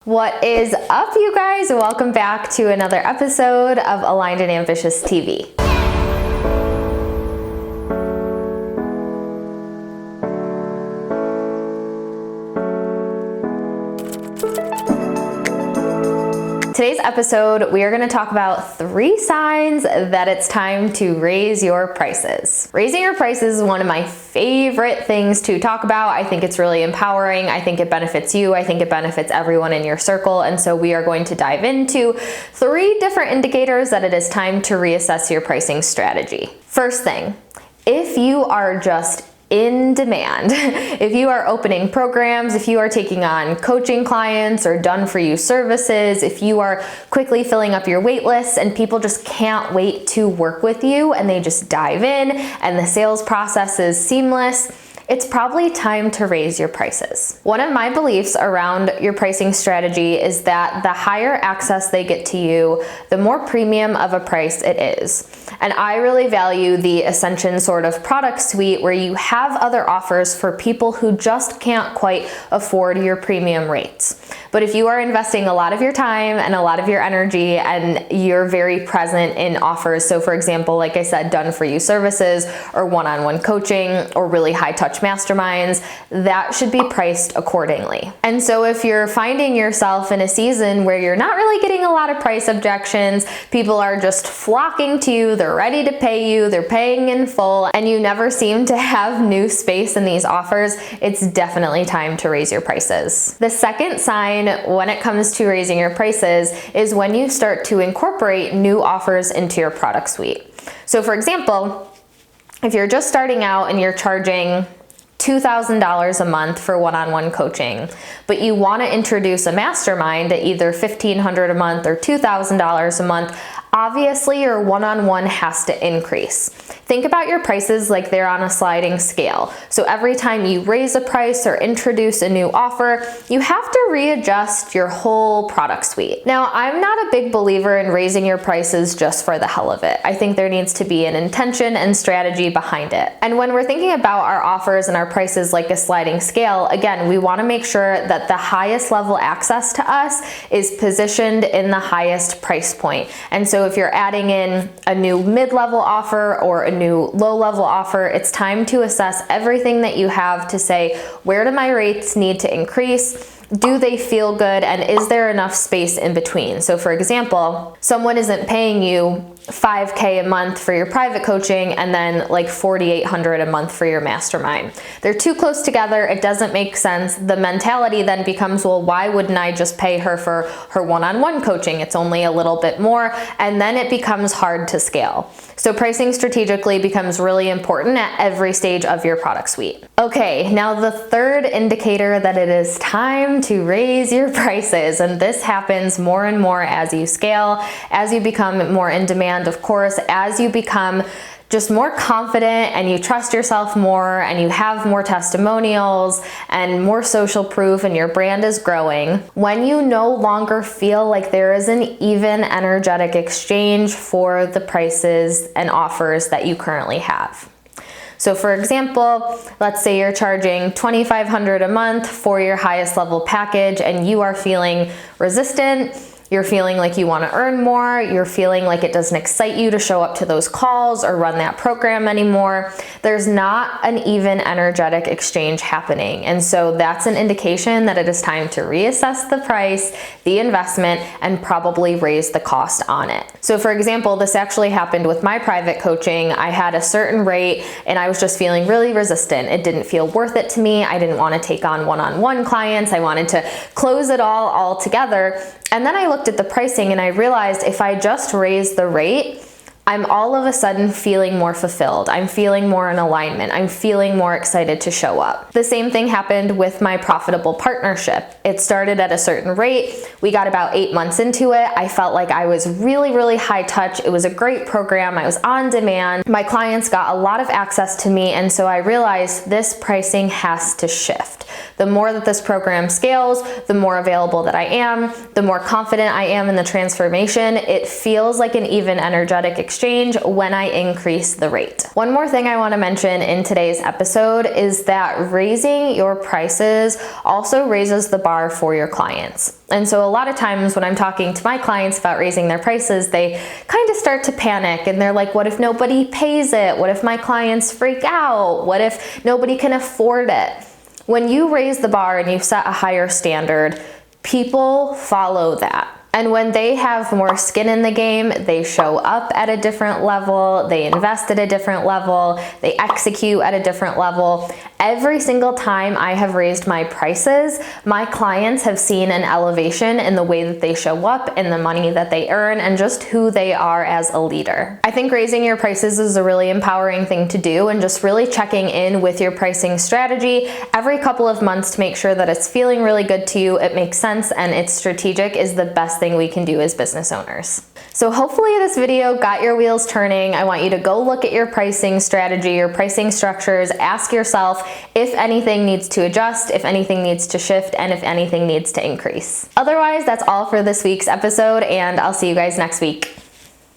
What is up, you guys? Welcome back to another episode of Aligned and Ambitious TV. Today's episode, we are going to talk about 3 signs that it's time to raise your prices. Raising your prices is one of my favorite things to talk about. I think it's really empowering. I think it benefits you. I think it benefits everyone in your circle. And so we are going to dive into 3 different indicators that it is time to reassess your pricing strategy. First thing, if you are just in demand, if you are opening programs, if you are taking on coaching clients or done-for-you services, if you are quickly filling up your wait lists and people just can't wait to work with you and they just dive in and the sales process is seamless, it's probably time to raise your prices. One of my beliefs around your pricing strategy is that the higher access they get to you, the more premium of a price it is. And I really value the Ascension sort of product suite where you have other offers for people who just can't quite afford your premium rates. But if you are investing a lot of your time and a lot of your energy and you're very present in offers, so for example, like I said, done-for-you services or one-on-one coaching or really high-touch masterminds, that should be priced accordingly. And so if you're finding yourself in a season where you're not really getting a lot of price objections, people are just flocking to you, they're ready to pay you, they're paying in full, and you never seem to have new space in these offers, it's definitely time to raise your prices. The second sign when it comes to raising your prices is when you start to incorporate new offers into your product suite. So for example, if you're just starting out and you're charging $2,000 a month for one-on-one coaching, but you want to introduce a mastermind at either $1,500 a month or $2,000 a month, obviously your one-on-one has to increase. Think about your prices like they're on a sliding scale. So every time you raise a price or introduce a new offer, you have to readjust your whole product suite. Now, I'm not a big believer in raising your prices just for the hell of it. I think there needs to be an intention and strategy behind it. And when we're thinking about our offers and our prices like a sliding scale, again, we want to make sure that the highest level access to us is positioned in the highest price point. And so if you're adding in a new mid-level offer or a new low-level offer, it's time to assess everything that you have to say, where do my rates need to increase? Do they feel good? And is there enough space in between? So for example, someone isn't paying you $5,000 a month for your private coaching and then like $4,800 a month for your mastermind. They're too close together. It doesn't make sense. The mentality then becomes, well, why wouldn't I just pay her for her one-on-one coaching? It's only a little bit more. And then it becomes hard to scale. So pricing strategically becomes really important at every stage of your product suite. Okay, now the third indicator that it is time to raise your prices, and this happens more and more as you scale, as you become more in demand, of course, as you become just more confident and you trust yourself more and you have more testimonials and more social proof and your brand is growing, when you no longer feel like there is an even energetic exchange for the prices and offers that you currently have. So for example, let's say you're charging $2,500 a month for your highest level package and you are feeling resistant. You're feeling like you want to earn more. You're feeling like it doesn't excite you to show up to those calls or run that program anymore. There's not an even energetic exchange happening. And so that's an indication that it is time to reassess the price, the investment, and probably raise the cost on it. So for example, this actually happened with my private coaching. I had a certain rate and I was just feeling really resistant. It didn't feel worth it to me. I didn't want to take on one-on-one clients. I wanted to close it all together. And then I looked at the pricing and I realized if I just raise the rate, I'm all of a sudden feeling more fulfilled. I'm feeling more in alignment. I'm feeling more excited to show up. The same thing happened with my profitable partnership. It started at a certain rate. We got about 8 months into it. I felt like I was really high touch. It was a great program. I was on demand. My clients got a lot of access to me. And so I realized this pricing has to shift. The more that this program scales, the more available that I am, the more confident I am in the transformation. It feels like an even energetic exchange exchange when I increase the rate. One more thing I want to mention in today's episode is that raising your prices also raises the bar for your clients. And so a lot of times when I'm talking to my clients about raising their prices, they kind of start to panic and they're like, what if nobody pays it? What if my clients freak out? What if nobody can afford it? When you raise the bar and you set a higher standard, people follow that. And when they have more skin in the game, they show up at a different level, they invest at a different level, they execute at a different level. Every single time I have raised my prices, my clients have seen an elevation in the way that they show up, in the money that they earn, and just who they are as a leader. I think raising your prices is a really empowering thing to do, and just really checking in with your pricing strategy every couple of months to make sure that it's feeling really good to you, it makes sense, and it's strategic is the best thing we can do as business owners. So hopefully this video got your wheels turning. I want you to go look at your pricing strategy, your pricing structures, ask yourself if anything needs to adjust, if anything needs to shift, and if anything needs to increase. Otherwise, that's all for this week's episode, and I'll see you guys next week.